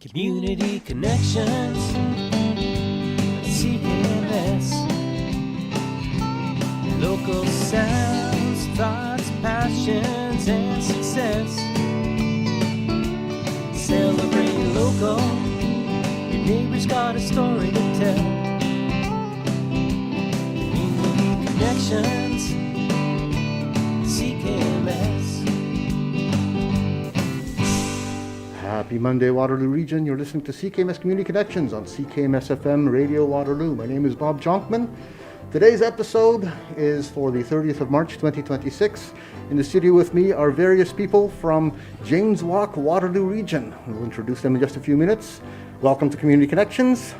Community connections, CKMS, local sounds, thoughts, passions, and success. Celebrate local, your neighbor's got a story to tell. Community connections, CKMS. Happy Monday, Waterloo Region. You're listening to CKMS Community Connections on CKMS FM Radio Waterloo. My name is Bob Jonkman. Today's episode is for the 30th of March, 2026. In the studio with me are various people from James Walk, Waterloo Region. We'll introduce them in just a few minutes. Welcome to Community Connections.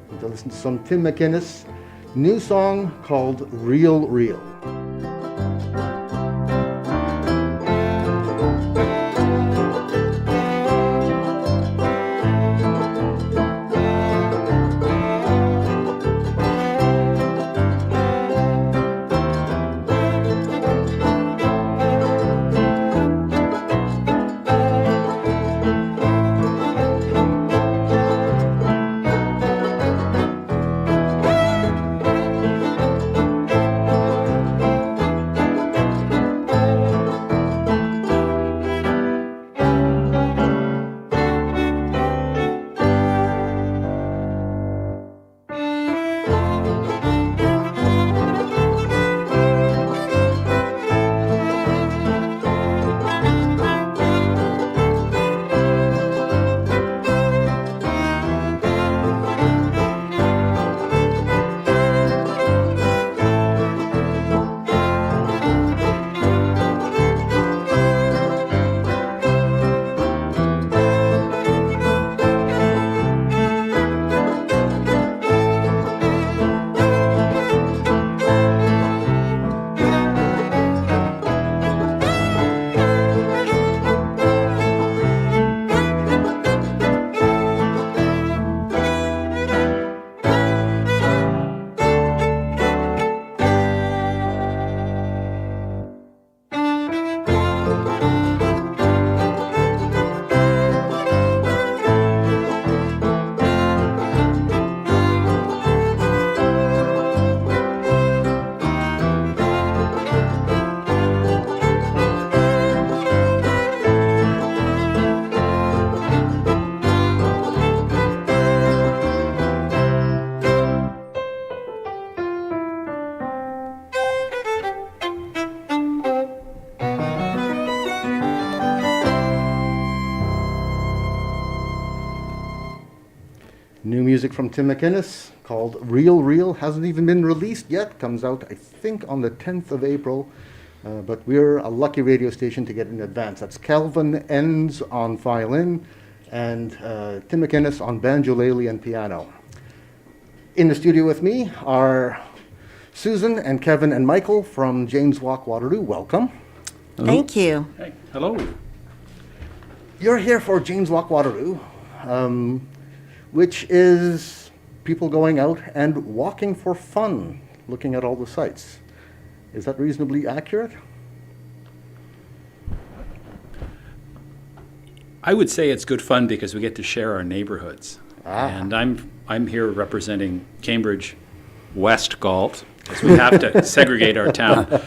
We're going to listen to some Tim McInnes' new song called Real Real. New music from Tim McInnes called Real Real. Hasn't even been released yet. Comes out, I think, on the 10th of April. But we're a lucky radio station to get in advance. That's Calvin Enns on violin and Tim McInnes on banjolele and piano. In the studio with me are Susan and Kevin and Michael from James Walk, Waterloo. Welcome. Hello. Thank you. Hey, hello. You're here for James Walk, Waterloo. Which is people going out and walking for fun, looking at all the sights. Is that reasonably accurate? I would say it's good fun because we get to share our neighborhoods. And I'm here representing Cambridge West Galt, because we have to segregate our town.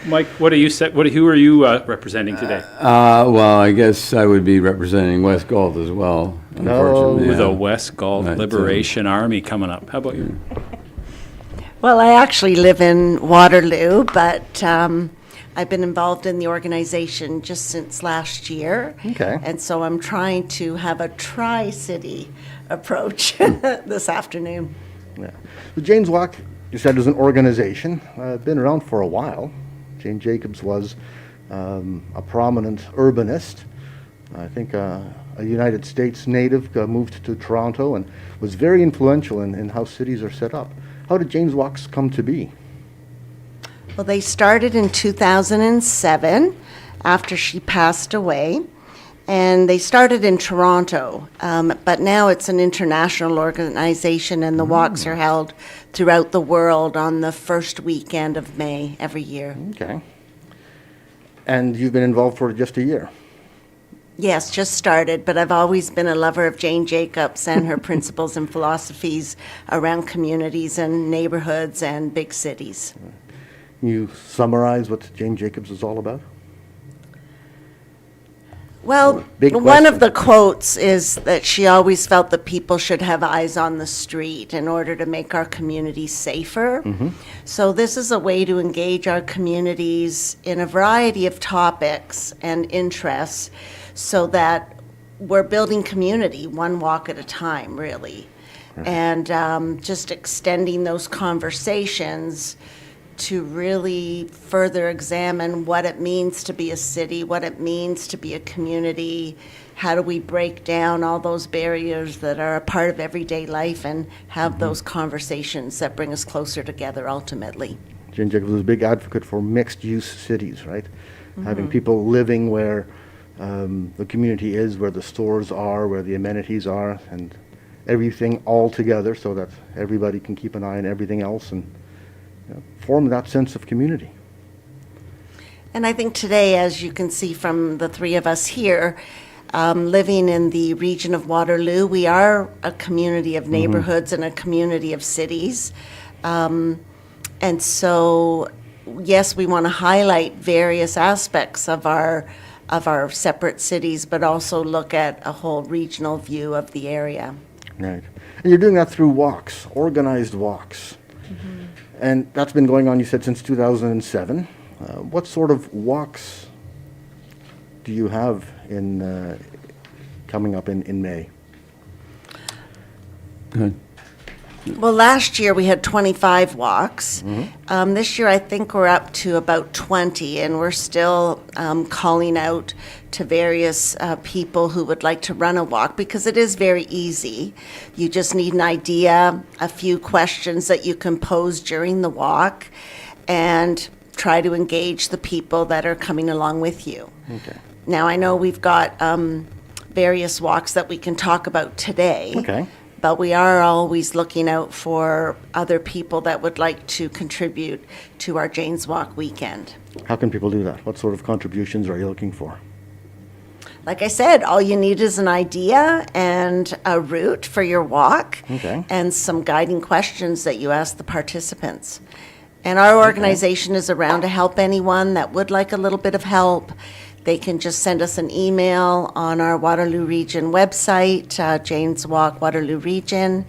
Mike, who are you representing today? Well, I guess I would be representing West Galt as well. Unfortunately, With the West Galt Liberation Army coming up. How about you? Well, I actually live in Waterloo, but I've been involved in the organization just since last year. Okay. And so I'm trying to have a tri-city approach this afternoon. Yeah. The James Walk, you said, is an organization. Been around for a while. Jane Jacobs was a prominent urbanist. I think a United States native moved to Toronto and was very influential in how cities are set up. How did James Walks come to be? Well, they started in 2007 after she passed away. And they started in Toronto, but now it's an international organization, and the walks are held throughout the world on the first weekend of May every year. Okay. And you've been involved for just a year? Yes, just started, but I've always been a lover of Jane Jacobs and her principles and philosophies around communities and neighborhoods and big cities. Can you summarize what Jane Jacobs is all about? Well, Big one question. of the quotes is that she always felt that people should have eyes on the street in order to make our communities safer. So this is a way to engage our communities in a variety of topics and interests so that we're building community one walk at a time, really. And just extending those conversations to really further examine what it means to be a city, what it means to be a community, how do we break down all those barriers that are a part of everyday life and have those conversations that bring us closer together ultimately. Jane Jacobs was a big advocate for mixed-use cities, right? Having people living where the community is, where the stores are, where the amenities are, and everything all together so that everybody can keep an eye on everything else and form that sense of community. And I think today, as you can see from the three of us here, living in the region of Waterloo, we are a community of neighborhoods and a community of cities. And so, yes, we want to highlight various aspects of our separate cities, but also look at a whole regional view of the area. Right. And you're doing that through walks, organized walks. And that's been going on, you said, since 2007. What sort of walks do you have in coming up in May? Go ahead. Well, last year we had 25 walks. This year I think we're up to about 20, and we're still calling out to various people who would like to run a walk because it is very easy. You just need an idea, a few questions that you can pose during the walk, and try to engage the people that are coming along with you. Okay. Now, I know we've got various walks that we can talk about today. Okay. But we are always looking out for other people that would like to contribute to our Jane's Walk weekend. How can people do that? What sort of contributions are you looking for? Like I said, all you need is an idea and a route for your walk, Okay. and some guiding questions that you ask the participants. And our organization is around to help anyone that would like a little bit of help. They can just send us an email on our Waterloo Region website, Jane's Walk Waterloo Region,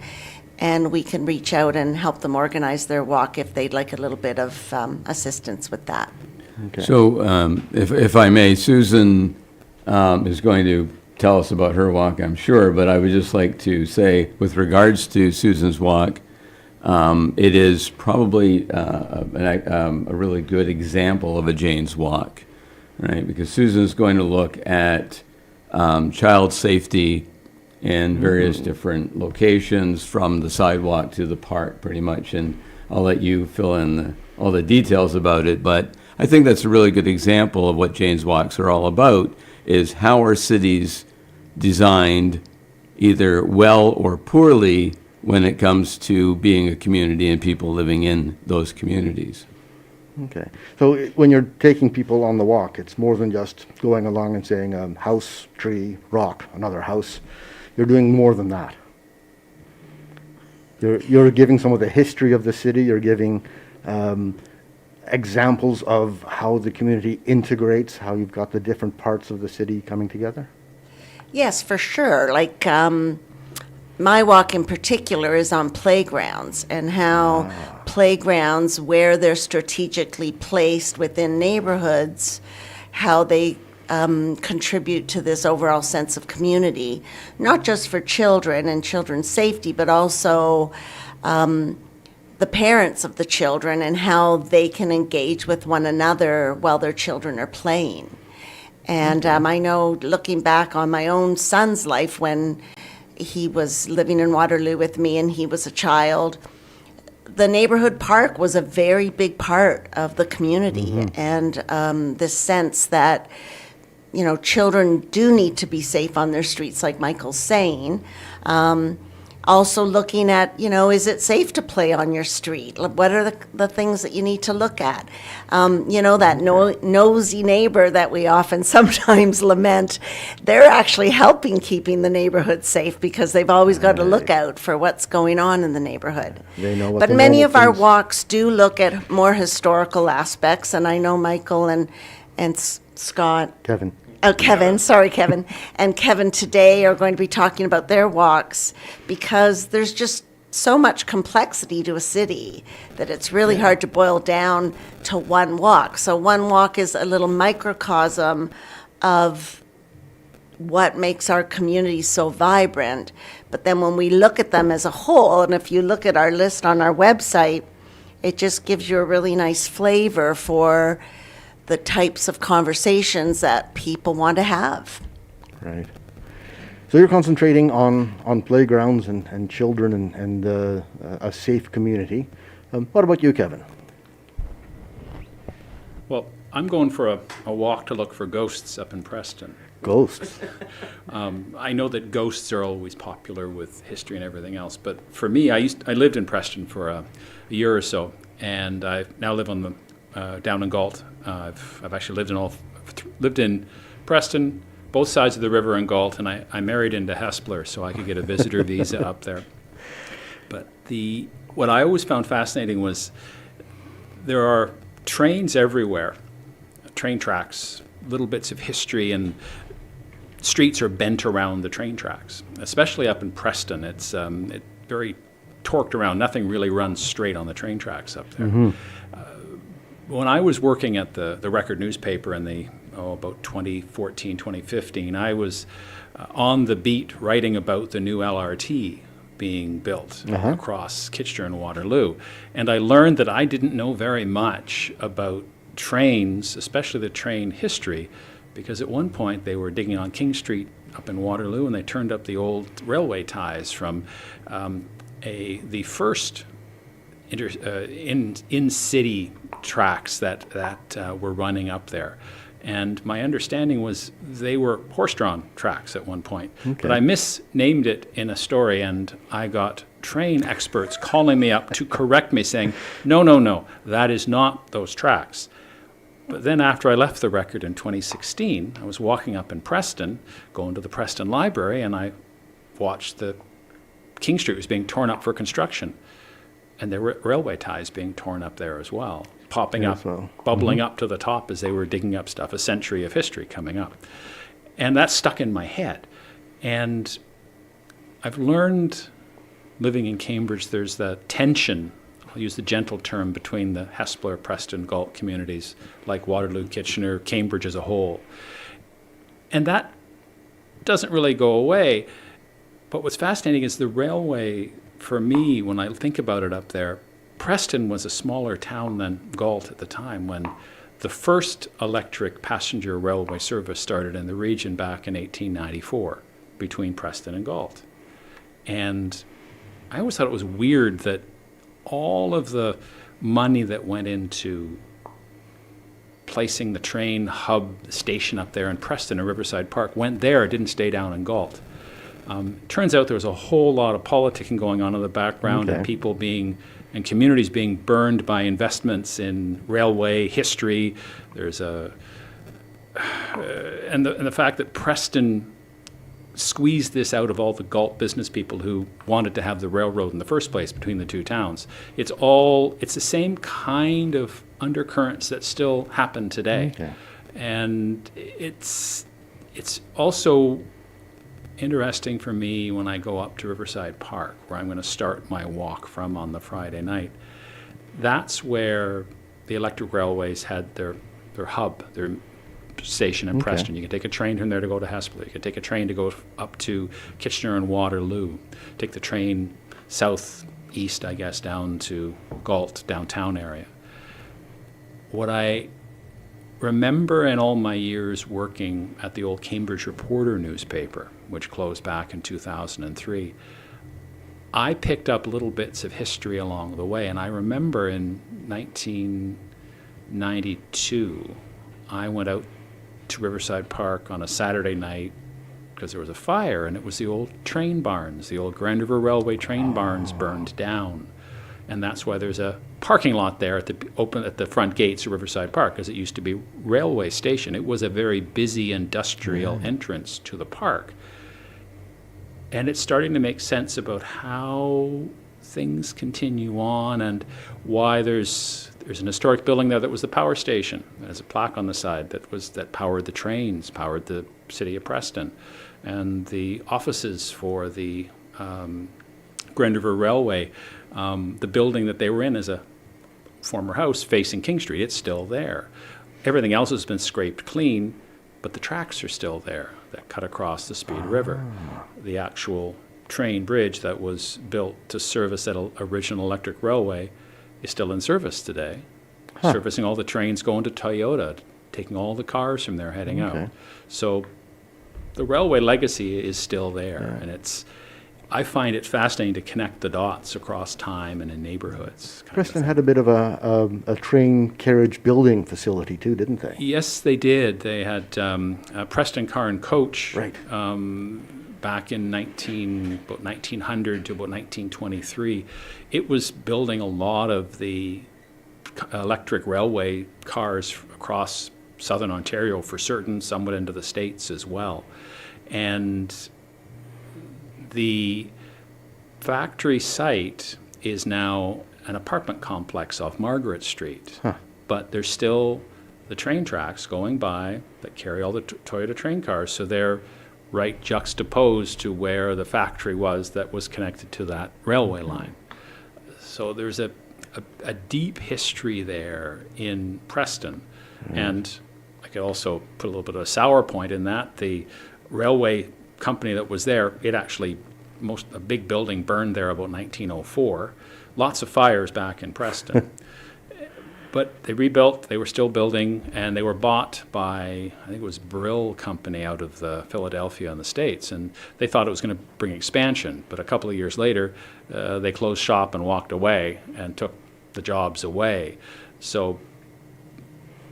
and we can reach out and help them organize their walk if they'd like a little bit of assistance with that. Okay. So, if I may, Susan is going to tell us about her walk, I'm sure, but I would just like to say, with regards to Susan's walk, it is probably a really good example of a Jane's Walk, right? Because Susan's going to look at child safety in various different locations, from the sidewalk to the park, pretty much, and I'll let you fill in all the details about it, but I think that's a really good example of what Jane's Walks are all about, is how are cities designed, either well or poorly, when it comes to being a community and people living in those communities. Okay. So when you're taking people on the walk, it's more than just going along and saying house, tree, rock, another house. You're doing more than that. You're giving some of the history of the city. You're giving examples of how the community integrates, how you've got the different parts of the city coming together. Yes, for sure. Like my walk in particular is on playgrounds, and how playgrounds, where they're strategically placed within neighborhoods, how they contribute to this overall sense of community, not just for children and children's safety, but also the parents of the children and how they can engage with one another while their children are playing. And I know, looking back on my own son's life when he was living in Waterloo with me and he was a child, the neighborhood park was a very big part of the community. And this sense that, children do need to be safe on their streets, like Michael's saying, Also looking at, is it safe to play on your street? What are the things that you need to look at? That nosy neighbor that we often sometimes lament, they're actually helping keeping the neighborhood safe because they've always got to look out for what's going on in the neighborhood. They know what But the many normal of our things- walks do look at more historical aspects, and I know Michael and Scott. Kevin. Oh, Kevin, sorry, Kevin. And Kevin today are going to be talking about their walks because there's just so much complexity to a city that it's really hard to boil down to one walk. So one walk is a little microcosm of what makes our community so vibrant. But then when we look at them as a whole, and if you look at our list on our website, it just gives you a really nice flavor for the types of conversations that people want to have. Right. So you're concentrating on playgrounds and children and a safe community. What about you, Kevin? Well, I'm going for a walk to look for ghosts up in Preston. Ghosts. I know that ghosts are always popular with history and everything else, but for me, I lived in Preston for a year or so, and I now live on the down in Galt. I've actually lived in Preston, both sides of the river in Galt, and I married into Hespeler so I could get a visitor visa up there. But what I always found fascinating was there are trains everywhere, train tracks, little bits of history, and streets are bent around the train tracks, especially up in Preston. It's very torqued around. Nothing really runs straight on the train tracks up there. Mm-hmm. When I was working at the Record newspaper in about 2014, 2015, I was on the beat writing about the new LRT being built across Kitchener and Waterloo. And I learned that I didn't know very much about trains, especially the train history, because at one point they were digging on King Street up in Waterloo and they turned up the old railway ties from the first in-city tracks that were running up there. And my understanding was they were horse-drawn tracks at one point. Okay. But I misnamed it in a story, and I got train experts calling me up to correct me, saying, no, that is not those tracks. But then after I left the Record in 2016, I was walking up in Preston, going to the Preston Library, and I watched the King Street was being torn up for construction. And there were railway ties being torn up there as well, popping up, bubbling up to the top as they were digging up stuff, a century of history coming up. And that stuck in my head. And I've learned, living in Cambridge, there's the tension, I'll use the gentle term, between the Hespeler, Preston, Galt communities, like Waterloo, Kitchener, Cambridge as a whole. And that doesn't really go away. But what's fascinating is the railway. For me, when I think about it up there, Preston was a smaller town than Galt at the time when the first electric passenger railway service started in the region back in 1894 between Preston and Galt. And I always thought it was weird that all of the money that went into placing the train hub station up there in Preston and Riverside Park went there, it didn't stay down in Galt. Turns out there was a whole lot of politicking going on in the background, and people and communities being burned by investments in railway history. There's and the fact that Preston squeezed this out of all the Galt business people who wanted to have the railroad in the first place between the two towns. It's the same kind of undercurrents that still happen today. Okay. And it's also interesting for me when I go up to Riverside Park, where I'm going to start my walk from on the Friday night. That's where the electric railways had their hub, their station in Preston. You can take a train from there to go to Hespeler. You can take a train to go up to Kitchener and Waterloo. Take the train southeast, I guess, down to Galt, downtown area. What I remember in all my years working at the old Cambridge Reporter newspaper, which closed back in 2003, I picked up little bits of history along the way. And I remember in 1992, I went out to Riverside Park on a Saturday night, because there was a fire, and it was the old train barns. The old Grand River Railway train barns burned down. And that's why there's a parking lot there at the front gates of Riverside Park, because it used to be railway station. It was a very busy industrial entrance to the park. And it's starting to make sense about how things continue on and why there's an historic building there that was the power station. There's a plaque on the side that powered the trains, powered the city of Preston, and the offices for the Grand River Railway. The building that they were in is a former house facing King Street. It's still there. Everything else has been scraped clean, but the tracks are still there that cut across the Speed River. The actual train bridge that was built to service that original electric railway is still in service today, servicing all the trains going to Toyota, taking all the cars from there heading out. So the railway legacy is still there, and I find it fascinating to connect the dots across time and in neighborhoods. Preston had a bit of a train carriage building facility too, didn't they? Yes, they did. They had Preston Car and Coach back in about 1900 to about 1923. It was building a lot of the electric railway cars across southern Ontario for certain, somewhat into the States as well. And the factory site is now an apartment complex off Margaret Street, but there's still the train tracks going by that carry all the Toyota train cars, so they're right juxtaposed to where the factory was that was connected to that railway line. So there's a deep history there in Preston, and I could also put a little bit of a sour point in that. The railway company that was there, it actually, a big building burned there about 1904. Lots of fires back in Preston. But they rebuilt, they were still building, and they were bought by, I think it was Brill Company out of Philadelphia in the States, and they thought it was going to bring expansion. But a couple of years later, they closed shop and walked away and took the jobs away. So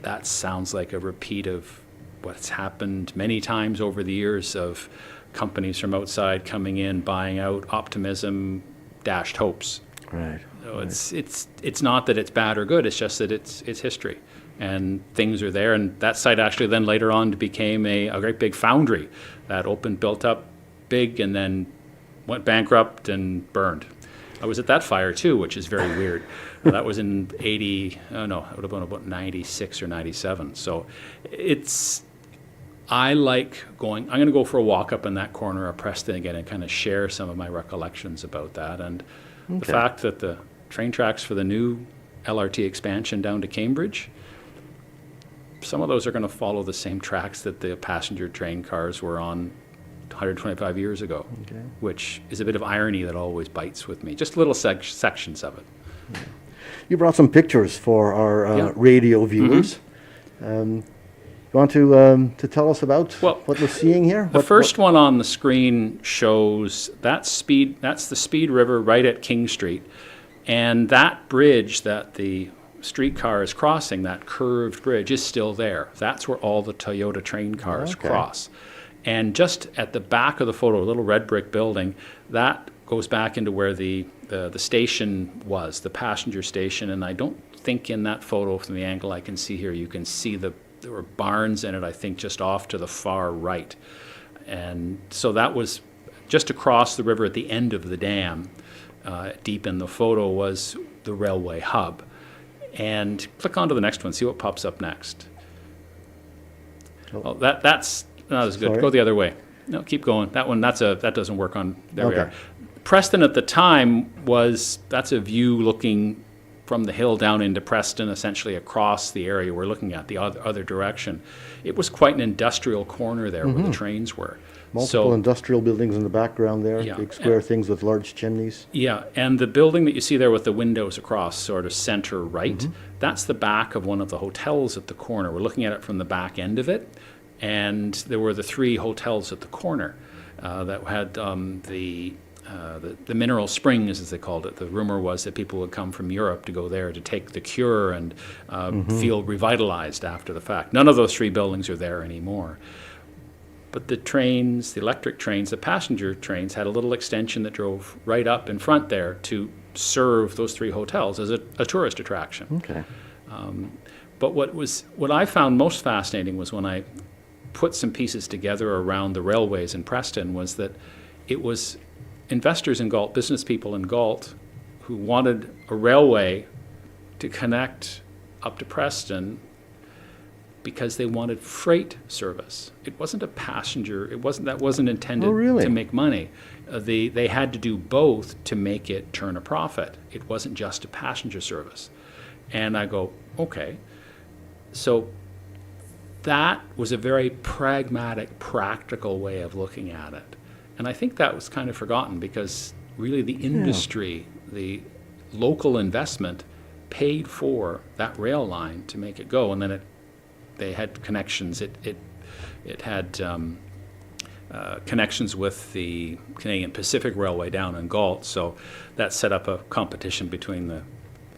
that sounds like a repeat of what's happened many times over the years of companies from outside coming in, buying out, optimism, dashed hopes. Right. So it's not that it's bad or good, it's just that it's history. And things are there, and that site actually then later on became a great big foundry that opened, built up big, and then went bankrupt and burned. I was at that fire too, which is very weird. That was in it would have been about 96 or 97. So I like I'm going to go for a walk up in that corner of Preston again and kind of share some of my recollections about that. And the fact that the train tracks for the new LRT expansion down to Cambridge, some of those are going to follow the same tracks that the passenger train cars were on 125 years ago, which is a bit of irony that always bites with me. Just little sections of it. You brought some pictures for our radio viewers. You want to tell us about what we're seeing here? The first one on the screen shows that's the Speed River right at King Street. And that bridge that the streetcar is crossing, that curved bridge, is still there. That's where all the Toyota train cars cross. And just at the back of the photo, a little red brick building, that goes back into where the station was, the passenger station. And I don't think in that photo, from the angle I can see here, you can see there were barns in it, I think, just off to the far right. And so that was just across the river at the end of the dam. Deep in the photo was the railway hub. And click on to the next one, see what pops up next. Oh, that's good. Sorry. Go the other way. No, keep going. That one, that doesn't work on. There we are. Preston at the time that's a view looking from the hill down into Preston, essentially across the area we're looking at, the other direction. It was quite an industrial corner there where the trains were. Multiple industrial buildings in the background there, big square things with large chimneys. Yeah, and the building that you see there with the windows across, sort of center right, that's the back of one of the hotels at the corner. We're looking at it from the back end of it, and there were the 3 hotels at the corner that had the mineral springs, as they called it. The rumor was that people would come from Europe to go there to take the cure and feel revitalized after the fact. None of those 3 buildings are there anymore. But the trains, the electric trains, the passenger trains had a little extension that drove right up in front there to serve those 3 hotels as a tourist attraction. Okay. But what I found most fascinating was when I put some pieces together around the railways in Preston, was that it was investors in Galt, business people in Galt, who wanted a railway to connect up to Preston because they wanted freight service. It wasn't a passenger. That wasn't intended to make money. They had to do both to make it turn a profit. It wasn't just a passenger service. And I go, okay. So that was a very pragmatic, practical way of looking at it. And I think that was kind of forgotten because really the industry, the local investment paid for that rail line to make it go. And then they had connections. It had connections with the Canadian Pacific Railway down in Galt. So that set up a competition between the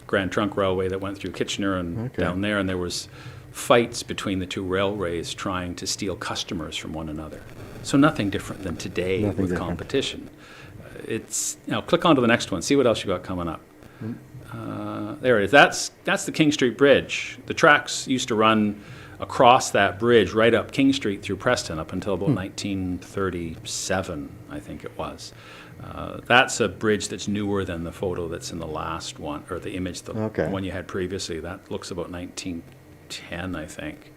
Grand Trunk Railway that went through Kitchener and down there, and there was fights between the 2 railways trying to steal customers from one another. So nothing different than today with competition. Now click on to the next one. See what else you got coming up. There it is. That's the King Street Bridge. The tracks used to run across that bridge right up King Street through Preston up until about 1937, I think it was. That's a bridge that's newer than the photo that's in the last one, or the image, the one you had previously. That looks about 1910, I think.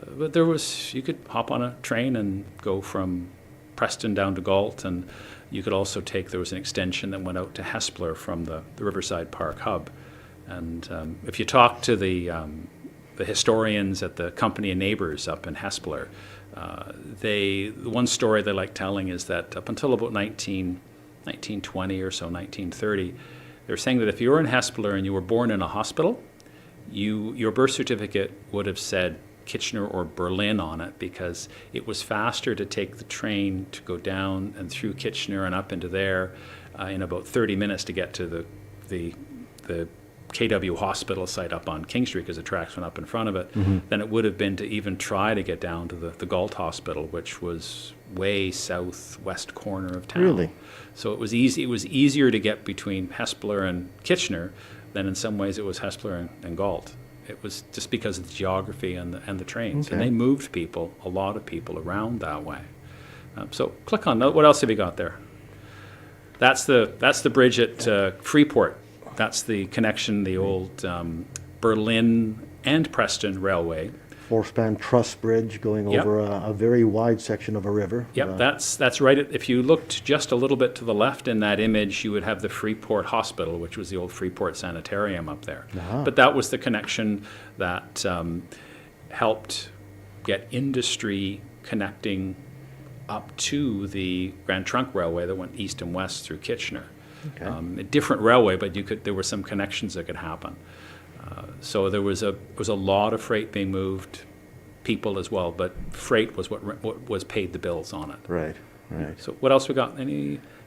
But you could hop on a train and go from Preston down to Galt, and you could also there was an extension that went out to Hespeler from the Riverside Park hub. And if you talk to the historians at the Company of Neighbours up in Hespeler, the one story they like telling is that up until about 1920 or so, 1930, they were saying that if you were in Hespeler and you were born in a hospital, your birth certificate would have said Kitchener or Berlin on it, because it was faster to take the train to go down and through Kitchener and up into there in about 30 minutes to get to the KW hospital site up on King Street, because the tracks went up in front of it, than it would have been to even try to get down to the Galt Hospital, which was way southwest corner of town. Really? So it was easy. It was easier to get between Hespeler and Kitchener than in some ways it was Hespeler and Galt. It was just because of the geography and the trains, and they moved a lot of people around that way. So click on what else have you got there? That's the bridge at Freeport. That's the connection, the old Berlin and Preston Railway. 4-span truss bridge going over a very wide section of a river. Yep, that's right. If you looked just a little bit to the left in that image, you would have the Freeport Hospital, which was the old Freeport Sanitarium up there. But that was the connection that helped get industry connecting up to the Grand Trunk Railway that went east and west through Kitchener. A different railway, but there were some connections that could happen. So there was a lot of freight being moved, people as well, but freight was what was paid the bills on it. Right. So what else we got?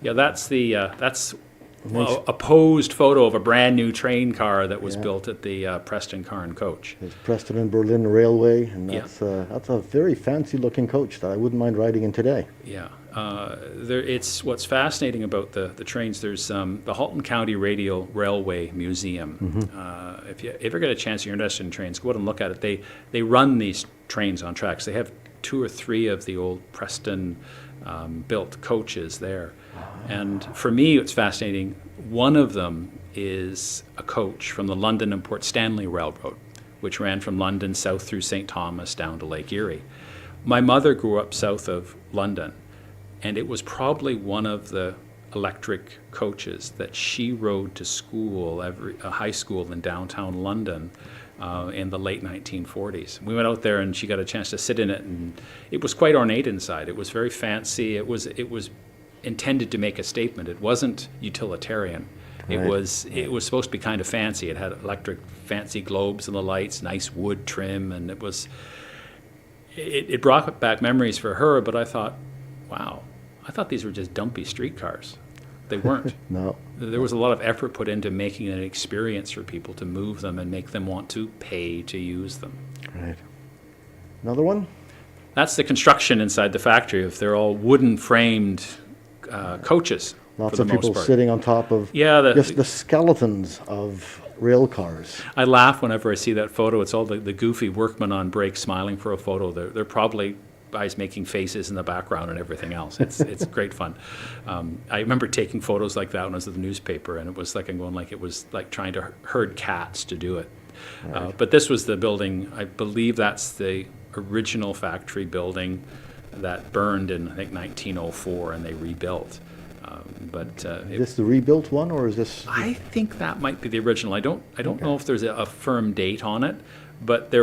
That's a posed photo of a brand new train car that was built at the Preston Car and Coach. It's Preston and Berlin Railway, and that's a very fancy looking coach that I wouldn't mind riding in today. Yeah. It's what's fascinating about the trains. There's the Halton County Radial Railway Museum. If you ever get a chance, you're interested in trains, go out and look at it. They run these trains on tracks. They have 2 or 3 of the old Preston built coaches there. And for me, it's fascinating. One of them is a coach from the London and Port Stanley Railroad, which ran from London south through St. Thomas down to Lake Erie. My mother grew up south of London, and it was probably one of the electric coaches that she rode to school, a high school in downtown London in the late 1940s. We went out there and she got a chance to sit in it, and it was quite ornate inside. It was very fancy. It was intended to make a statement. It wasn't utilitarian. It was supposed to be kind of fancy. It had electric fancy globes and the lights, nice wood trim, and it brought back memories for her, but I thought, wow, I thought these were just dumpy streetcars. They weren't. No. There was a lot of effort put into making an experience for people to move them and make them want to pay to use them. Right. Another one? That's the construction inside the factory. If they're all wooden framed coaches. Lots for of the most people part. sitting on top of Yeah, just the skeletons of rail cars. I laugh whenever I see that photo. It's all the goofy workmen on break smiling for a photo. They're probably guys making faces in the background and everything else. It's great fun. I remember taking photos like that when I was at the newspaper, and it was like I'm going like it was like trying to herd cats to do it. But this was the building. I believe that's the original factory building that burned in I think 1904, and they rebuilt. Is this the rebuilt one, or is this? I think that might be the original. I don't know if there's a firm date on it, but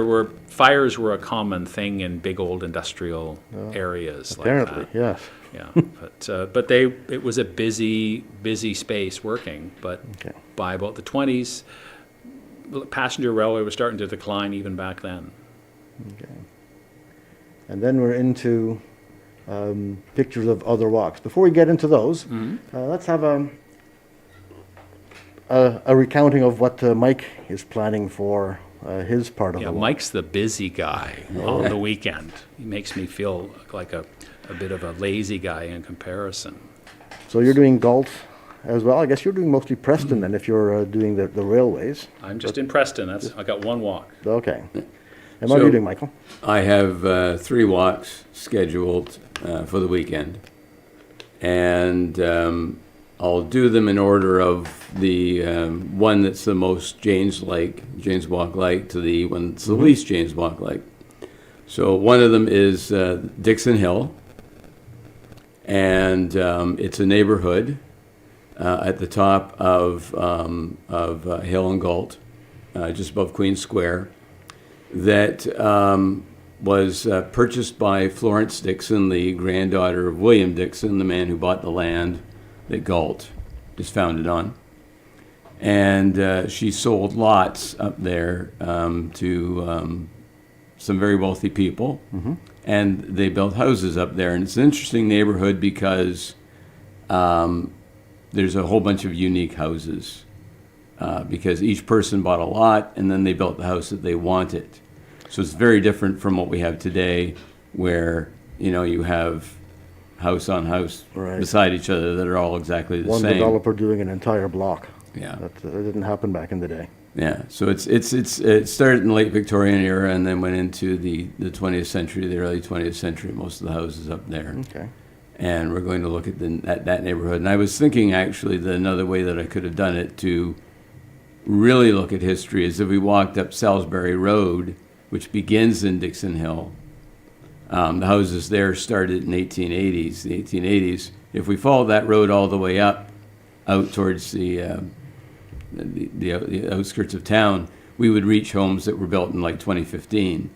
fires were a common thing in big old industrial areas. Apparently, like that. yes. Yeah, but it was a busy space working. But by about the 20s, passenger railway was starting to decline even back then. Okay. And then we're into pictures of other walks. Before we get into those, let's have a recounting of what Mike is planning for his part of the walk. Mike's the busy guy on the weekend. He makes me feel like a bit of a lazy guy in comparison. So you're doing Galt as well. I guess you're doing mostly Preston then, if you're doing the railways. I'm just in Preston. I got one walk. Okay. And what are you doing, Michael? I have 3 walks scheduled for the weekend, and I'll do them in order of the one that's the most James Walk-like to the one that's the least James Walk-like. So one of them is Dixon Hill, and it's a neighborhood at the top of Hill and Galt, just above Queen's Square, that was purchased by Florence Dixon, the granddaughter of William Dixon, the man who bought the land that Galt is founded on. And she sold lots up there to some very wealthy people, and they built houses up there. And it's an interesting neighborhood because there's a whole bunch of unique houses. Because each person bought a lot, and then they built the house that they wanted. So it's very different from what we have today, where you have house on house beside each other that are all exactly the One same. developer doing an entire block. Yeah, that didn't happen back in the day. Yeah, so it started in the late Victorian era and then went into the 20th century, the early 20th century. Most of the houses up there. Okay. And we're going to look at that neighborhood. And I was thinking actually that another way that I could have done it to really look at history is if we walked up Salisbury Road, which begins in Dixon Hill. The houses there started in the 1880s. If we followed that road all the way up, out towards the outskirts of town, we would reach homes that were built in like 2015.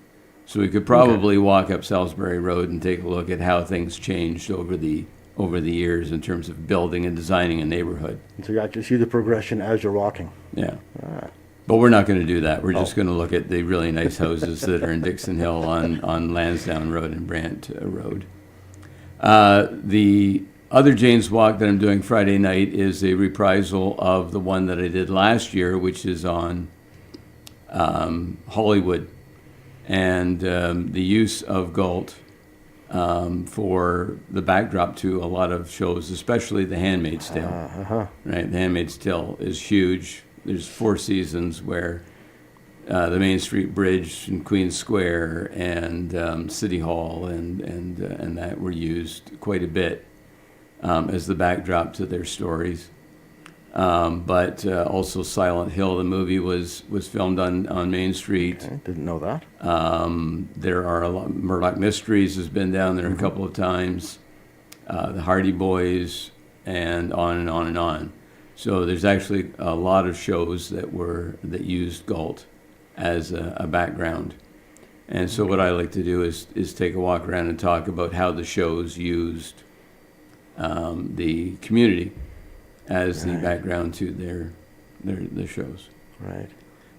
So we could probably walk up Salisbury Road and take a look at how things changed over the years in terms of building and designing a neighborhood. So you actually see the progression as you're walking. Yeah. But we're not going to do that. We're just going to look at the really nice houses that are in Dixon Hill on Lansdowne Road and Brant Road. The other James Walk that I'm doing Friday night is a reprisal of the one that I did last year, which is on Hollywood, and the use of Galt for the backdrop to a lot of shows, especially The Handmaid's Tale. Right, The Handmaid's Tale is huge. There's 4 seasons where the Main Street Bridge and Queen's Square and City Hall and that were used quite a bit as the backdrop to their stories. But also Silent Hill, the movie, was filmed on Main Street. Okay, didn't know that. There are a lot. Murdoch Mysteries has been down there a couple of times. The Hardy Boys, and on and on and on. So there's actually a lot of shows that used Galt as a background. And so what I like to do is take a walk around and talk about how the shows used the community as the background to their shows. Right.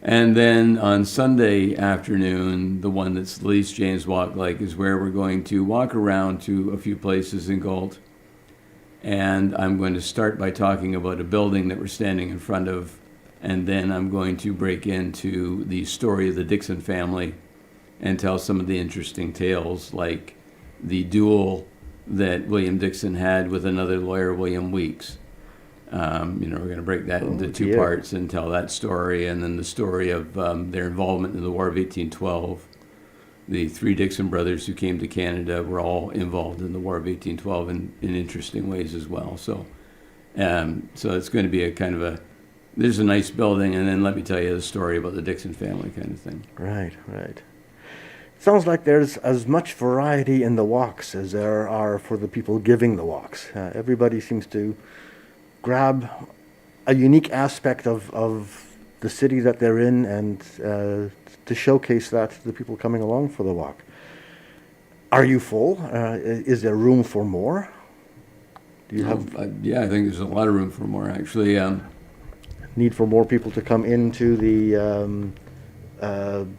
And then on Sunday afternoon, the one that's the least James Walk-like is where we're going to walk around to a few places in Galt. And I'm going to start by talking about a building that we're standing in front of, and then I'm going to break into the story of the Dixon family and tell some of the interesting tales, like the duel that William Dixon had with another lawyer, William Weeks. We're going to break that into two parts and tell that story, and then the story of their involvement in the War of 1812. The three Dixon brothers who came to Canada were all involved in the War of 1812 in interesting ways as well. So it's going to be there's a nice building, and then let me tell you the story about the Dixon family kind of thing. Right. Sounds like there's as much variety in the walks as there are for the people giving the walks. Everybody seems to grab a unique aspect of the city that they're in and to showcase that to the people coming along for the walk. Are you full? Is there room for more? Do you have... I think there's a lot of room for more, actually. Need for more people to come into the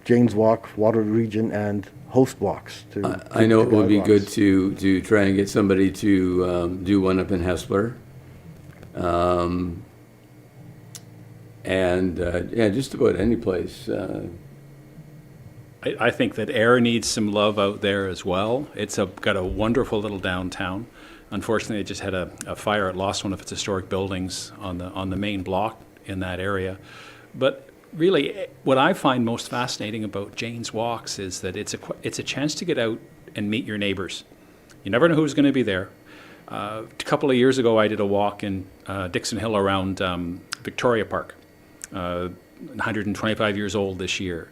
Jane's Walk, Waterloo Region, and host walks. I know it would be good to try and get somebody to do one up in Hespeler. Just about any place. I think that Ayr needs some love out there as well. It's got a wonderful little downtown. Unfortunately, it just had a fire. It lost one of its historic buildings on the main block in that area. But really, what I find most fascinating about Jane's Walks is that it's a chance to get out and meet your neighbors. You never know who's going to be there. A couple of years ago, I did a walk in Dixon Hill around Victoria Park, 125 years old this year.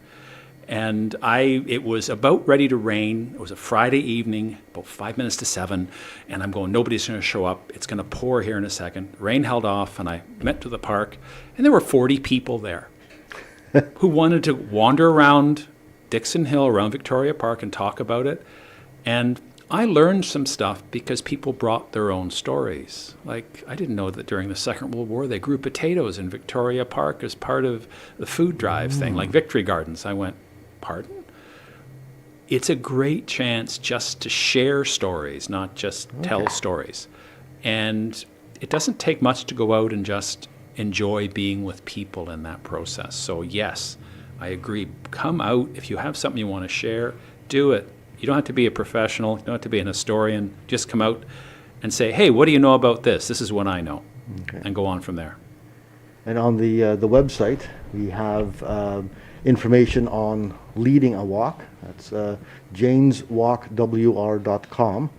And it was about ready to rain. It was a Friday evening, about 5 minutes to 7, and I'm going, nobody's going to show up. It's going to pour here in a second. Rain held off, and I went to the park, and there were 40 people there who wanted to wander around Dixon Hill, around Victoria Park, and talk about it. And I learned some stuff because people brought their own stories. Like, I didn't know that during the Second World War they grew potatoes in Victoria Park as part of the food drive thing, like Victory Gardens. I went, pardon? It's a great chance just to share stories, not just tell stories. And it doesn't take much to go out and just enjoy being with people in that process. So yes, I agree. Come out. If you have something you want to share, do it. You don't have to be a professional. You don't have to be an historian. Just come out and say, hey, what do you know about this? This is what I know. And go on from there. And on the website, we have information on leading a walk. That's janeswalkwr.com.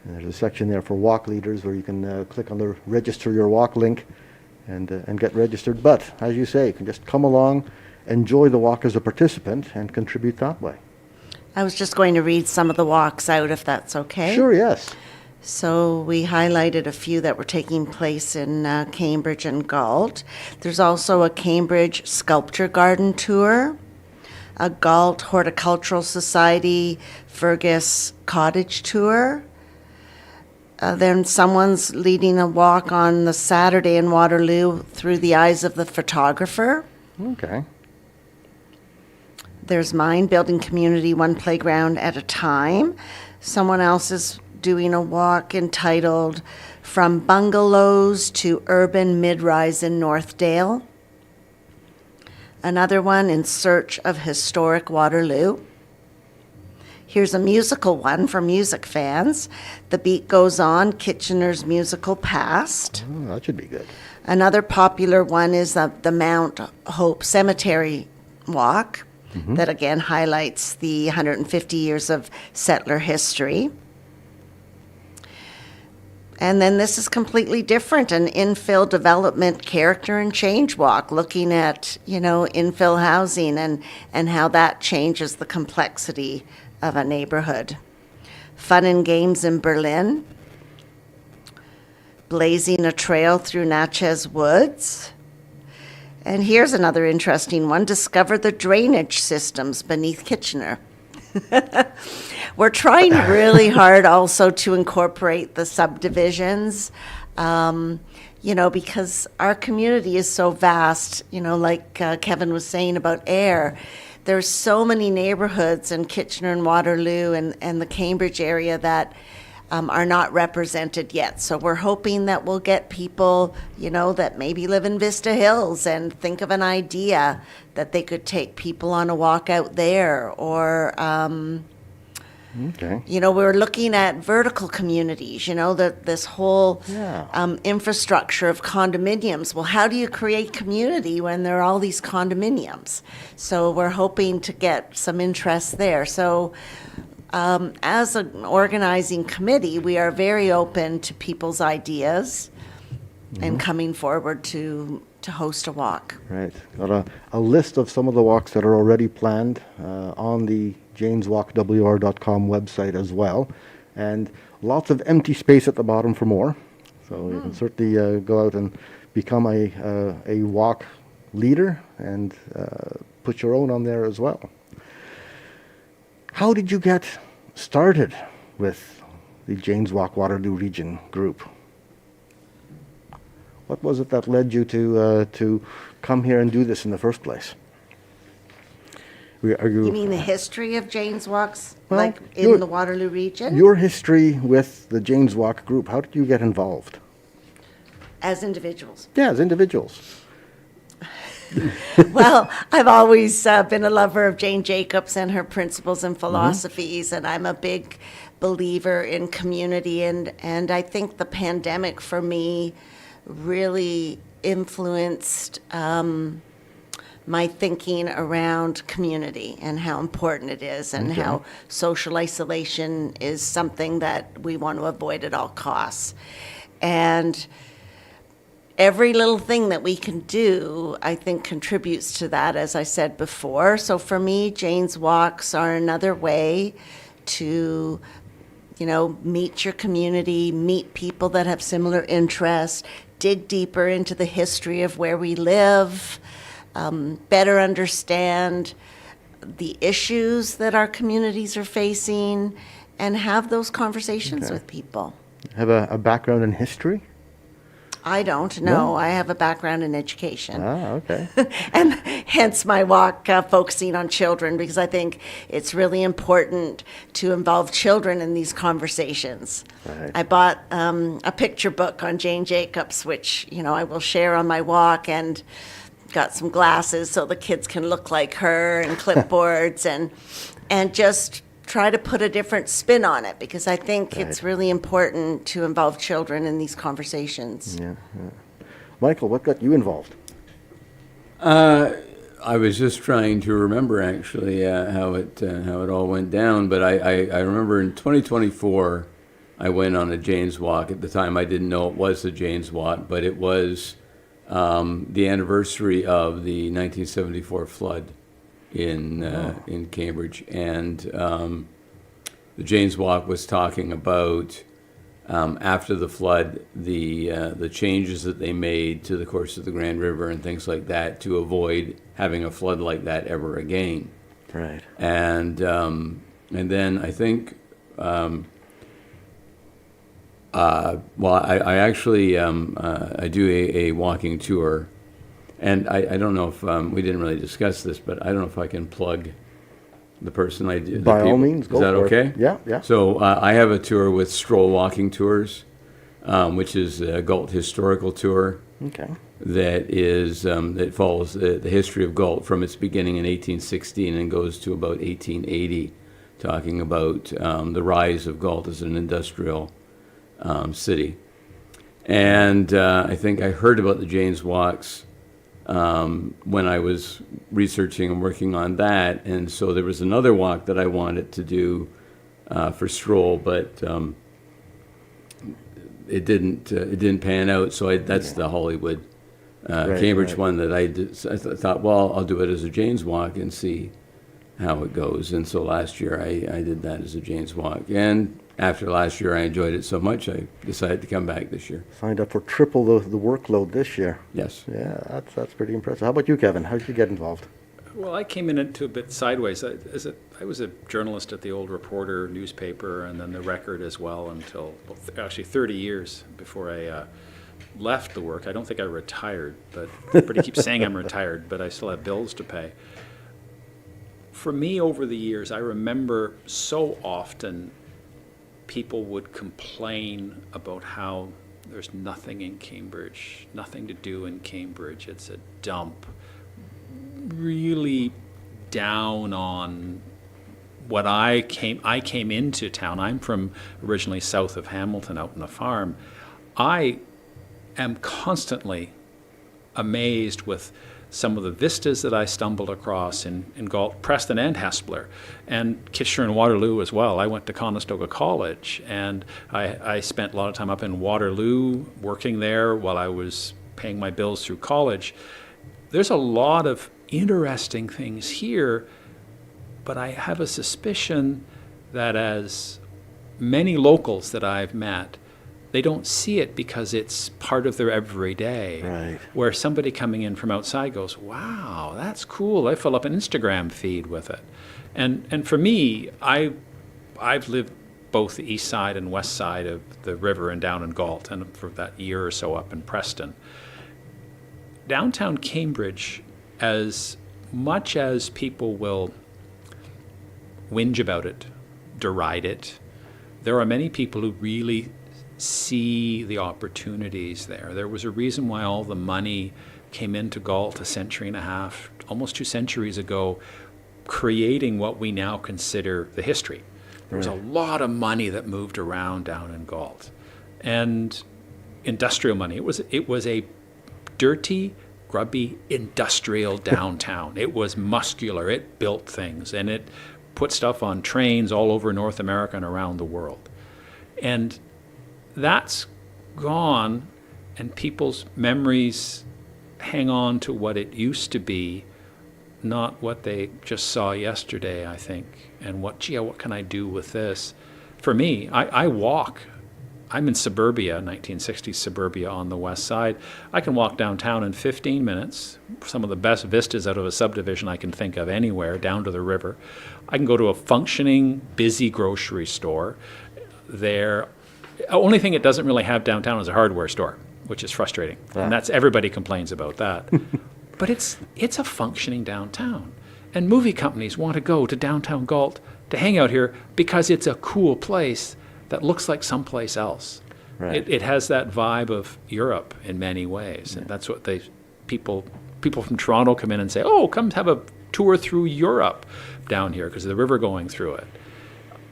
And there's a section there for walk leaders where you can click on the register your walk link and get registered. But as you say, you can just come along, enjoy the walk as a participant, and contribute that way. I was just going to read some of the walks out, if that's okay. Sure, yes. So we highlighted a few that were taking place in Cambridge and Galt. There's also a Cambridge Sculpture Garden tour, a Galt Horticultural Society Fergus Cottage tour. Then someone's leading a walk on the Saturday in Waterloo through the eyes of the photographer. Okay. There's mine, building community one playground at a time. Someone else is doing a walk entitled From Bungalows to Urban Mid-Rise in Northdale. Another one, In Search of Historic Waterloo. Here's a musical one for music fans. The Beat Goes On, Kitchener's Musical Past. Oh, that should be good. Another popular one is the Mount Hope Cemetery Walk. That again highlights the 150 years of settler history. And then this is completely different, an infill development character and change walk, looking at, infill housing and how that changes the complexity of a neighborhood. Fun and games in Berlin. Blazing a trail through Natchez Woods. And here's another interesting one, discover the drainage systems beneath Kitchener. We're trying really hard also to incorporate the subdivisions, because our community is so vast, like Kevin was saying about Ayr. There's so many neighborhoods in Kitchener and Waterloo and the Cambridge area that are not represented yet. So we're hoping that we'll get people, that maybe live in Vista Hills and think of an idea that they could take people on a walk out there, or Okay. we're looking at vertical communities, this whole Yeah. infrastructure of condominiums. Well, how do you create community when there are all these condominiums? So we're hoping to get some interest there. So as an organizing committee, we are very open to people's ideas and coming forward to host a walk. Right. Got a list of some of the walks that are already planned on the janeswalkwr.com website as well. And lots of empty space at the bottom for more. So you can certainly go out and become a walk leader and put your own on there as well. How did you get started with the Janes Walk Waterloo Region group? What was it that led you to come here and do this in the first place? You mean the history of Jane's Walks, Well, like your- in the Waterloo region? Your history with the Janes Walk group, how did you get involved? As individuals. Yeah, as individuals. Well, I've always been a lover of Jane Jacobs and her principles and philosophies, and I'm a big believer in community, and I think the pandemic for me really influenced my thinking around community and how important it is, and how social isolation is something that we want to avoid at all costs. And every little thing that we can do, I think, contributes to that, as I said before. So for me, Jane's Walks are another way to, meet your community, meet people that have similar interests, dig deeper into the history of where we live, better understand the issues that our communities are facing, and have those conversations with people. Have a background in history? I don't know. No? I have a background in education. Ah, okay. And hence my walk focusing on children, because I think it's really important to involve children in these conversations. Right. I bought a picture book on Jane Jacobs, which, I will share on my walk, and got some glasses so the kids can look like her, and clipboards, and just try to put a different spin on it, because I think it's really important to involve children in these conversations. Yeah. Michael, what got you involved? I was just trying to remember actually how it all went down, but I remember in 2024 I went on a Janes Walk. At the time I didn't know it was a Janes Walk, but it was the anniversary of the 1974 flood in Cambridge, and the Janes Walk was talking about after the flood the changes that they made to the course of the Grand River and things like that to avoid having a flood like that ever again. Right. And then I think I actually I do a walking tour. And I don't know if, we didn't really discuss this, but I don't know if I can plug the person I do. the By all people. means, go Is that for it. okay? Yeah. So I have a tour with Stroll Walking Tours, which is a Galt historical tour Okay. that follows the history of Galt from its beginning in 1816 and goes to about 1880, talking about the rise of Galt as an industrial city. And I think I heard about the Janes Walks when I was researching and working on that, and so there was another walk that I wanted to do for Stroll, but it didn't pan out. So that's the Hollywood Cambridge right. one that I did. So I thought, well, I'll do it as a Janes Walk and see how it goes. And so last year I did that as a Janes Walk, and after last year I enjoyed it so much I decided to come back this year. Signed up for triple the workload this year. Yes. Yeah, that's pretty impressive. How about you, Kevin? How did you get involved? Well, I came into a bit sideways. I was a journalist at the old Reporter newspaper, and then the Record as well, until actually 30 years before I left the work. I don't think I retired, but everybody keeps saying I'm retired, but I still have bills to pay. For me, over the years, I remember so often people would complain about how there's nothing in Cambridge, nothing to do in Cambridge. It's a dump. Really down on what I came into town. I'm from originally south of Hamilton, out in the farm. I am constantly amazed with some of the vistas that I stumbled across in Galt, Preston and Hespeler, and Kitchener and Waterloo as well. I went to Conestoga College, and I spent a lot of time up in Waterloo working there while I was paying my bills through college. There's a lot of interesting things here, but I have a suspicion that as many locals that I've met, they don't see it because it's part of their everyday. Right. Where somebody coming in from outside goes, wow, that's cool. I fill up an Instagram feed with it. And for me, I've lived both the east side and west side of the river and down in Galt, and for that year or so up in Preston. Downtown Cambridge, as much as people will whinge about it, deride it, there are many people who really see the opportunities there. There was a reason why all the money came into Galt a century and a half, almost 2 centuries ago, creating what we now consider the history. There was a lot of money that moved around down in Galt, and industrial money. It was a dirty, grubby, industrial downtown. It was muscular. It built things, and it put stuff on trains all over North America and around the world. And that's gone, and people's memories hang on to what it used to be, not what they just saw yesterday, I think. And what can I do with this? For me, I walk. I'm in suburbia, 1960s suburbia on the west side. I can walk downtown in 15 minutes, some of the best vistas out of a subdivision I can think of anywhere, down to the river. I can go to a functioning, busy grocery store. The only thing it doesn't really have downtown is a hardware store, which is frustrating. And everybody complains about that. But it's a functioning downtown. And movie companies want to go to downtown Galt to hang out here because it's a cool place that looks like someplace else. Right. It has that vibe of Europe in many ways. And that's what people from Toronto come in and say, oh, come have a tour through Europe down here because of the river going through it.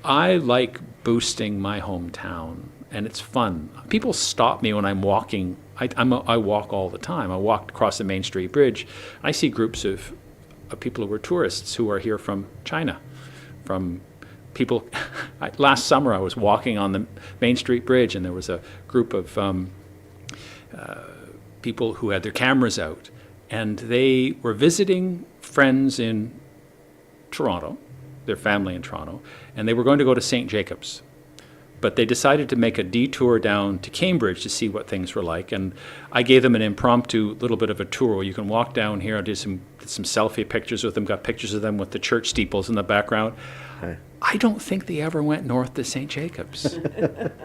I like boosting my hometown, and it's fun. People stop me when I'm walking. I walk all the time. I walked across the Main Street Bridge. I see groups of people who are tourists who are here from China, from people. Last summer I was walking on the Main Street Bridge, and there was a group of people who had their cameras out, and they were visiting friends in Toronto, their family in Toronto, and they were going to go to St. Jacobs. But they decided to make a detour down to Cambridge to see what things were like. And I gave them an impromptu little bit of a tour where you can walk down here. I did some selfie pictures with them, got pictures of them with the church steeples in the background. Right. I don't think they ever went north to St. Jacobs,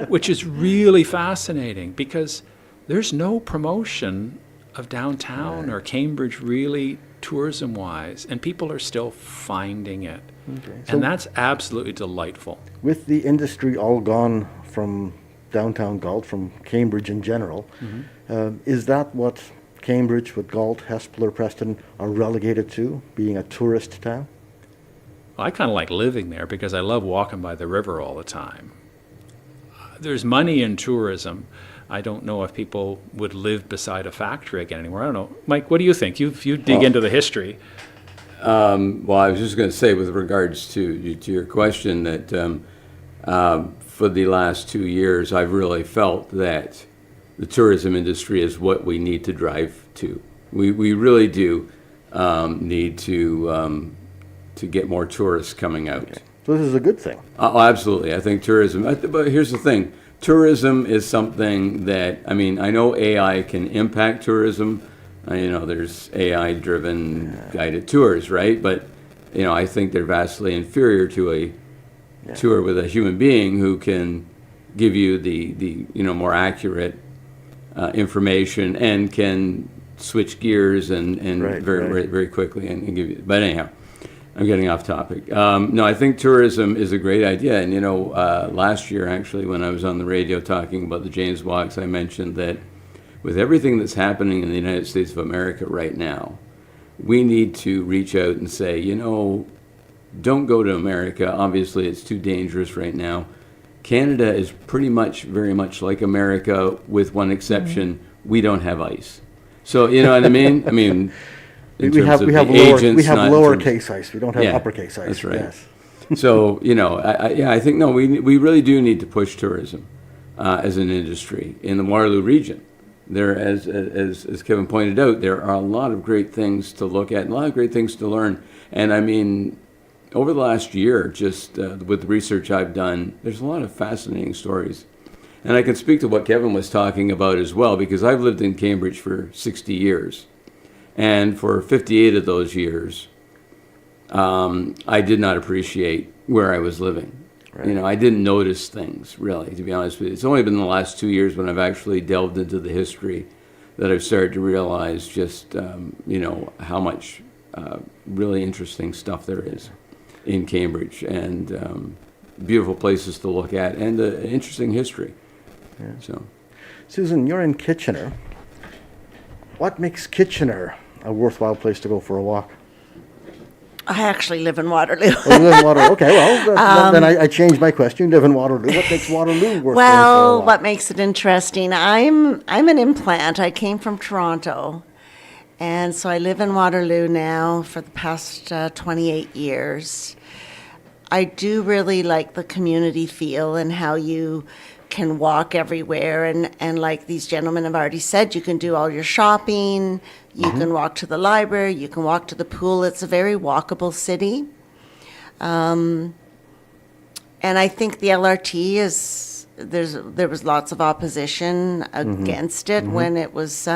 which is really fascinating because there's no promotion of downtown or Cambridge really tourism-wise, and people are still finding it. Okay. And that's absolutely delightful. With the industry all gone from downtown Galt, from Cambridge in general, is that what Cambridge, with Galt, Hespeler, Preston are relegated to, being a tourist town? I kind of like living there because I love walking by the river all the time. There's money in tourism. I don't know if people would live beside a factory again anymore. I don't know. Mike, what do you think? You dig into the history. Well, I was just going to say with regards to your question that for the last 2 years, I've really felt that the tourism industry is what we need to drive to. We really do need to get more tourists coming out. Okay. So this is a good thing. Oh, absolutely. I think tourism, but here's the thing. Tourism is something that, I mean, I know AI can impact tourism. There's AI-driven guided tours, right? But, I think they're vastly inferior to a tour with a human being who can give you the more accurate information and can switch gears and Right, very quickly and give you. But anyhow, I'm getting off topic. No, I think tourism is a great idea. And, last year, actually, when I was on the radio talking about the James Walks, I mentioned that with everything that's happening in the United States of America right now, we need to reach out and say, don't go to America. Obviously, it's too dangerous right now. Canada is pretty much very much like America, with one exception. We don't have ice. So, you know what I mean? I mean, We have lowercase ice. We don't have uppercase ice. That's right. Yes. So, I think, no, we really do need to push tourism as an industry in the Waterloo region. There, as Kevin pointed out, there are a lot of great things to look at, and a lot of great things to learn. And I mean, over the last year, just with the research I've done, there's a lot of fascinating stories. And I can speak to what Kevin was talking about as well, because I've lived in Cambridge for 60 years. And for 58 of those years, I did not appreciate where I was living. Right. I didn't notice things, really, to be honest with you. It's only been the last 2 years when I've actually delved into the history that I've started to realize just, how much really interesting stuff there is in Cambridge, and beautiful places to look at, and interesting history. Yeah. So, Susan, you're in Kitchener. What makes Kitchener a worthwhile place to go for a walk? I actually live in Waterloo. Oh, you live in Waterloo. Okay, well, then I changed my question. You live in Waterloo. What makes Waterloo worth going for a walk? What makes it interesting? I'm an implant. I came from Toronto, and so I live in Waterloo now for the past 28 years. I do really like the community feel and how you can walk everywhere, and like these gentlemen have already said, you can do all your shopping, you can walk to the library, you can walk to the pool. It's a very walkable city. And I think the LRT there was lots of opposition against it when it was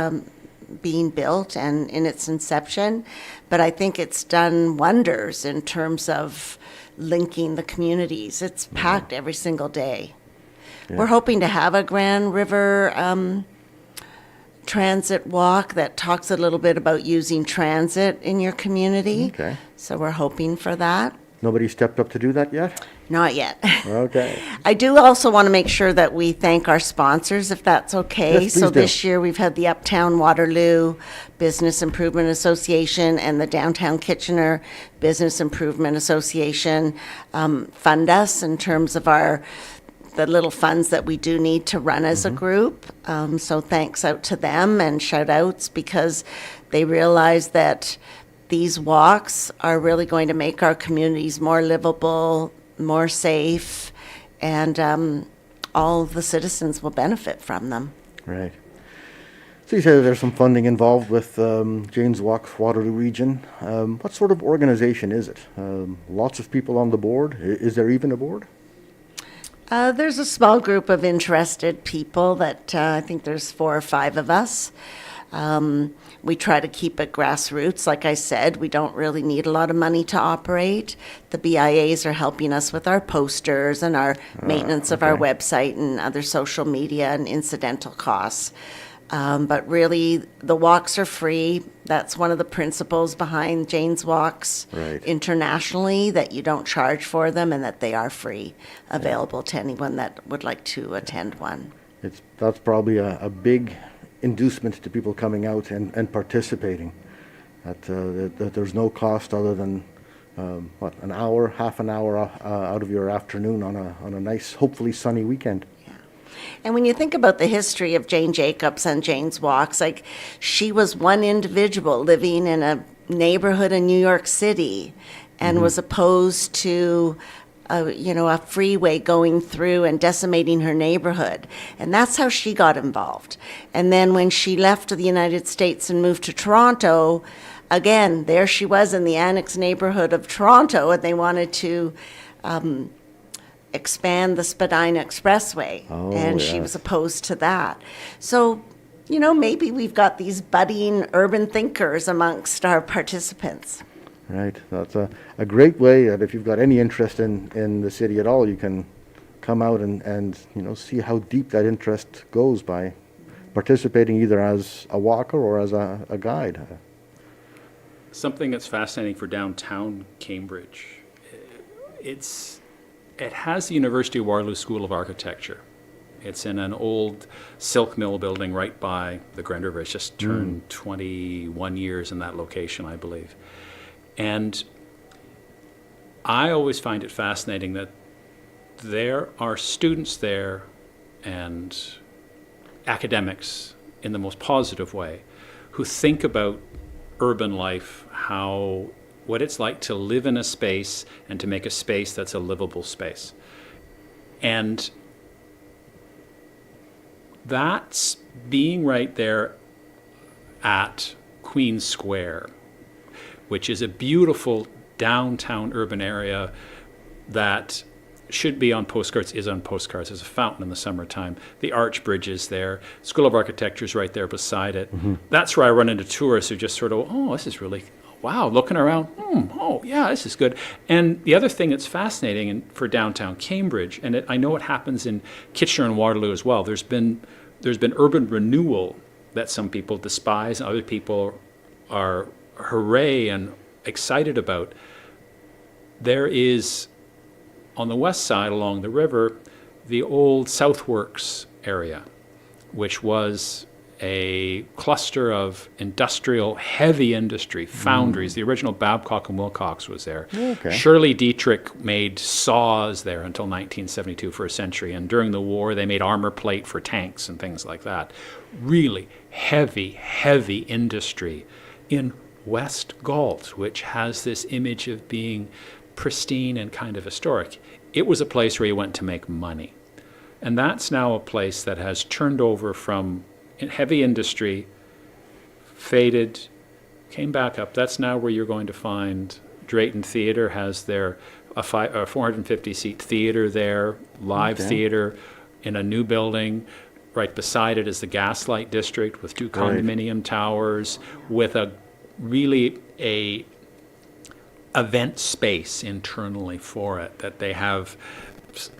being built and in its inception, but I think it's done wonders in terms of linking the communities. It's packed every single day. Yeah. We're hoping to have a Grand River transit walk that talks a little bit about using transit in your community. Okay. So we're hoping for that. Nobody stepped up to do that yet? Not yet. Okay. I do also want to make sure that we thank our sponsors, if that's okay. Yes, so please do. This year we've had the Uptown Waterloo Business Improvement Association and the Downtown Kitchener Business Improvement Association fund us in terms of the little funds that we do need to run as a group. So thanks out to them, and shout outs, because they realize that these walks are really going to make our communities more livable, more safe, and all the citizens will benefit from them. Right. So you said there's some funding involved with Jane's Walk Waterloo region. What sort of organization is it? Lots of people on the board? Is there even a board? There's a small group of interested people that I think there's 4 or 5 of us. We try to keep it grassroots. Like I said, we don't really need a lot of money to operate. The BIAs are helping us with our posters and our maintenance of our website and other social media and incidental costs. But really, the walks are free. That's one of the principles behind Jane's Walks internationally, that you don't charge for them and that they are free, available to anyone that would like to attend one. That's probably a big inducement to people coming out and participating, that there's no cost other than an hour, half an hour out of your afternoon on a nice, hopefully sunny weekend. And when you think about the history of Jane Jacobs and Jane's Walks, like, she was one individual living in a neighborhood in New York City and was opposed to a freeway going through and decimating her neighborhood. And that's how she got involved. And then when she left the United States and moved to Toronto, again, there she was in the annex neighborhood of Toronto, and they wanted to expand the Spadina Expressway. And she was opposed to that. So, maybe we've got these budding urban thinkers amongst our participants. Right. That's a great way that if you've got any interest in the city at all, you can come out and see how deep that interest goes by participating either as a walker or as a guide. something that's fascinating for downtown Cambridge. It has the University of Waterloo School of Architecture. It's in an old silk mill building right by the Grand River. It's just turned 21 years in that location, I believe. And I always find it fascinating that there are students there and academics in the most positive way who think about urban life, what it's like to live in a space and to make a space that's a livable space. And that's being right there at Queen Square, which is a beautiful downtown urban area that should be on postcards, is on postcards. There's a fountain in the summertime. The Arch Bridge is there. School of Architecture is right there beside it. That's where I run into tourists who just sort of, oh, this is really, wow, looking around, oh, yeah, this is good. And the other thing that's fascinating for downtown Cambridge, and I know it happens in Kitchener and Waterloo as well, there's been urban renewal that some people despise and other people are hooray and excited about. There is, on the west side along the river, the old Southworks area, which was a cluster of industrial, heavy industry, foundries. The original Babcock and Wilcox was there. Okay. Shirley Dietrich made saws there until 1972 for a century, and during the war they made armor plate for tanks and things like that. Really heavy, heavy industry in West Galt, which has this image of being pristine and kind of historic. It was a place where you went to make money. And that's now a place that has turned over from heavy industry, faded, came back up. That's now where you're going to find Drayton Theatre has their a 450-seat theater there, live theater in a new building. Right beside it is the Gaslight District with 2 condominium towers, with a event space internally for it, that they have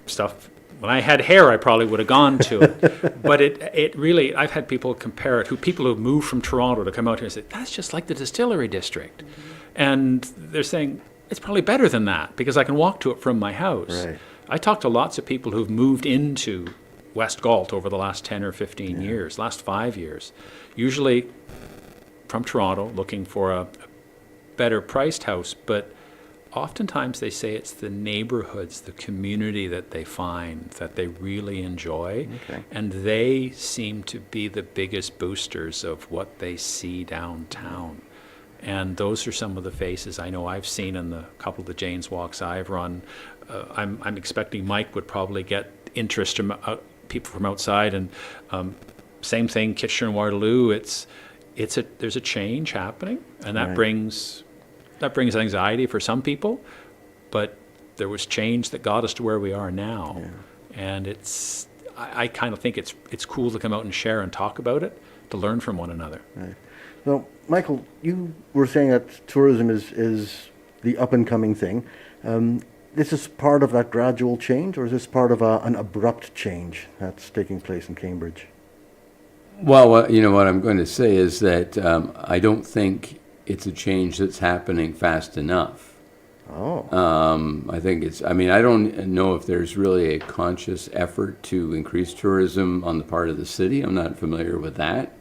stuff. When I had hair, I probably would have gone to it. But it really, I've had people compare it, people who've moved from Toronto to come out here and say, that's just like the Distillery District. And they're saying, it's probably better than that because I can walk to it from my house. Right. I talked to lots of people who've moved into West Galt over the last 10 or 15 years, last 5 years, usually from Toronto looking for a better priced house, but oftentimes they say it's the neighborhoods, the community that they find that they really enjoy, and they seem to be the biggest boosters of what they see downtown. And those are some of the faces I know I've seen in the couple of the Jane's Walks I've run. I'm expecting Mike would probably get interest from people from outside, and same thing, Kitchener and Waterloo. There's a change happening, and that brings anxiety for some people, but there was change that got us to where we are now. And I kind of think it's cool to come out and share and talk about it, to learn from one another. Right. So, Michael, you were saying that tourism is the up-and-coming thing. This is part of that gradual change, or is this part of an abrupt change that's taking place in Cambridge? Well, what I'm going to say is that I don't think it's a change that's happening fast enough. I think I don't know if there's really a conscious effort to increase tourism on the part of the city. I'm not familiar with that.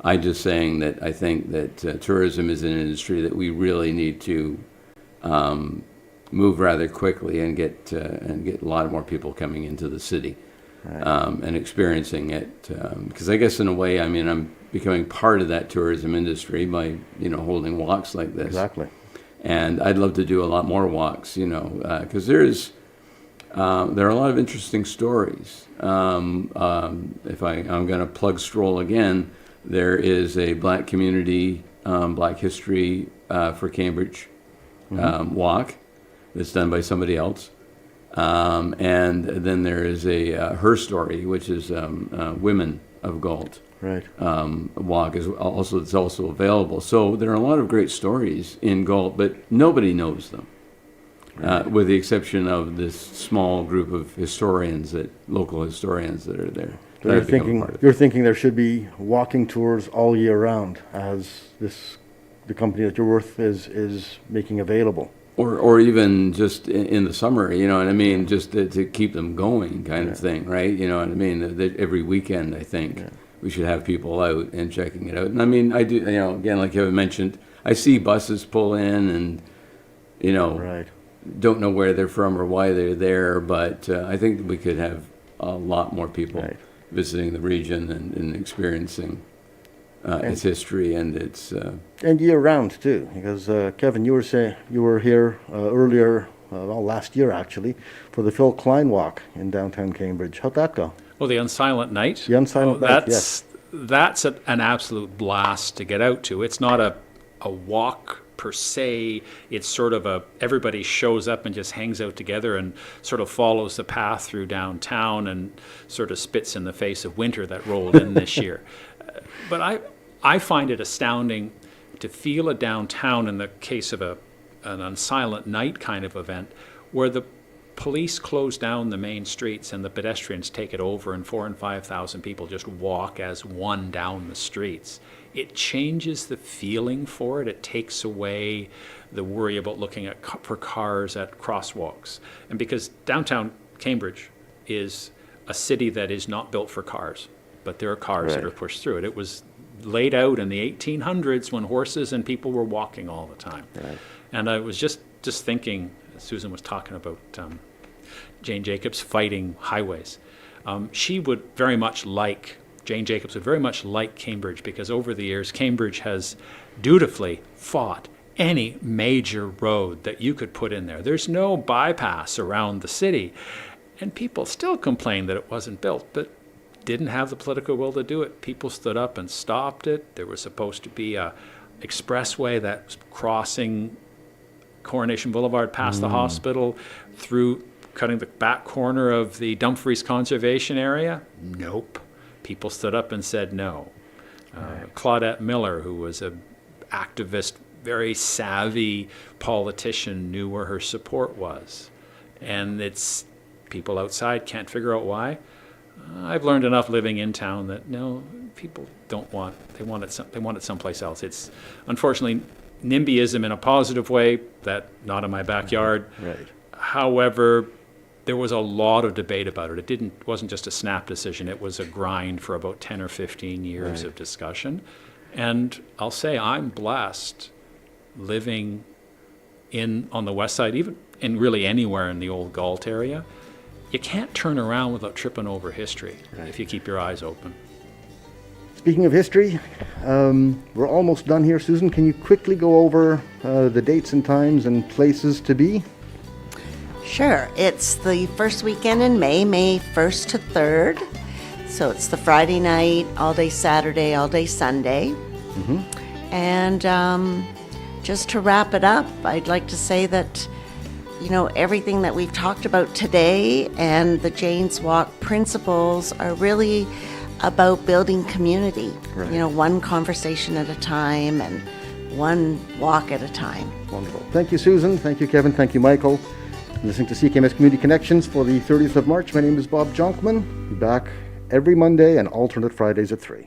I'm just saying that I think that tourism is an industry that we really need to move rather quickly and get a lot more people coming into the city and experiencing it. Because I guess in a way, I'm becoming part of that tourism industry by holding walks like this. Exactly. And I'd love to do a lot more walks, because there are a lot of interesting stories. If I'm going to plug Stroll again, there is a Black community, Black history for Cambridge walk that's done by somebody else. And then there is a Her Story, which is Women of Galt. Right. Walk it's also available. So there are a lot of great stories in Galt, but nobody knows them, with the exception of this small group of local historians that are there. So you're thinking there should be walking tours all year round as this the company that you're with is making available. Or even just in the summer, you know what I mean, just to keep them going kind of thing, right? You know what I mean? Every weekend, I think, we should have people out and checking it out. And I mean, I do, you know, again, like Kevin mentioned, I see buses pull in and, you know, Right. don't know where they're from or why they're there, but I think we could have a lot more people Right. visiting the region and experiencing its history and its... And year round too, because Kevin, you were here earlier, well, last year actually, for the Phil Klein Walk in downtown Cambridge. How'd that go? Well, the Unsilent Night. The Unsilent Night, yes. That's an absolute blast to get out to. It's not a walk per se. It's sort of everybody shows up and just hangs out together and sort of follows the path through downtown and sort of spits in the face of winter that rolled in this year. But I find it astounding to feel a downtown in the case of an Unsilent Night kind of event where the police close down the main streets and the pedestrians take it over and 4,000 and 5,000 people just walk as one down the streets. It changes the feeling for it. It takes away the worry about looking for cars at crosswalks. And because downtown Cambridge is a city that is not built for cars, but there are cars that are pushed through it. It was laid out in the 1800s when horses and people were walking all the time. Right. And I was just thinking, Susan was talking about Jane Jacobs fighting highways. Jane Jacobs would very much like Cambridge because over the years, Cambridge has dutifully fought any major road that you could put in there. There's no bypass around the city. And people still complain that it wasn't built, but didn't have the political will to do it. People stood up and stopped it. There was supposed to be a expressway that was crossing Coronation Boulevard past the hospital through cutting the back corner of the Dumfries Conservation Area. Nope. People stood up and said no. Claudette Miller, who was an activist, very savvy politician, knew where her support was. And it's people outside can't figure out why. I've learned enough living in town that no, people don't want. They want it someplace else. It's unfortunately NIMBYism in a positive way. That not in my backyard. Right. However, there was a lot of debate about it. It wasn't just a snap decision. It was a grind for about 10 or 15 years of discussion. And I'll say I'm blessed living on the west side, even in really anywhere in the old Galt area. You can't turn around without tripping over history if you keep your eyes open. Speaking of history, we're almost done here. Susan, can you quickly go over the dates and times and places to be? Sure. It's the first weekend in May 1st to 3rd. So it's the Friday night, all day Saturday, all day Sunday. And just to wrap it up, I'd like to say that, you know, everything that we've talked about today and the Jane's Walk principles are really about building community. Right. You know, one conversation at a time and one walk at a time. Wonderful. Thank you, Susan. Thank you, Kevin. Thank you, Michael. Listening to CKMS Community Connections for the 30th of March. My name is Bob Jonkman. Be back every Monday and alternate Fridays at 3.